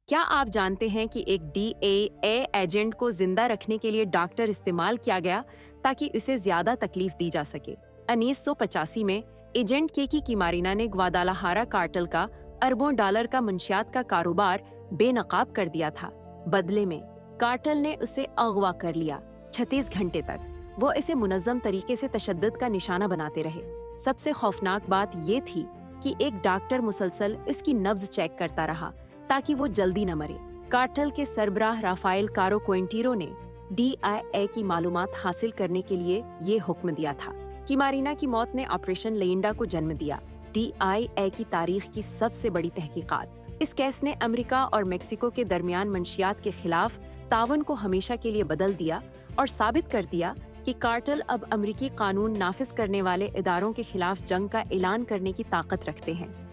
کیا آپ جانتے ہیں کہ ایک ڈی اے ایجنٹ کو زندہ رکھنے کے لیے ڈاکٹر استعمال کیا گیا تاکہ اسے زیادہ تکلیف دی جا سکے؟ 1985 میں ایجنٹ کیکی کیمارینا نے گوادالاہارا کارٹل کا اربوں ڈالر کا منشیات کا کاروبار بے نقاب کر دیا تھا۔ بدلے میں کارٹل نے اسے اغوا کر لیا۔ 36 گھنٹے تک وہ اسے منظم طریقے سے تشدد کا نشانہ بناتے رہے۔ سب سے خوفناک بات یہ تھی کہ ایک ڈاکٹر مسلسل اس کی نبض چیک کرتا رہا تاکہ وہ جلدی نہ مرے۔ کارٹل کے سربراہ رافائل کارو کوئنٹیرو نے DIA کی معلومات حاصل کرنے کے لیے یہ حکم دیا تھا۔ کیمارینا کی موت نے آپریشن لینڈا کو جنم دیا، DIA کی تاریخ کی سب سے بڑی تحقیقات۔ اس کیس نے امریکہ اور میکسیکو کے درمیان منشیات کے خلاف تعاون کو ہمیشہ کے لیے بدل دیا اور ثابت کر دیا کہ کارٹل اب امریکی قانون نافذ کرنے والے اداروں کے خلاف جنگ کا اعلان کرنے کی طاقت رکھتے ہیں۔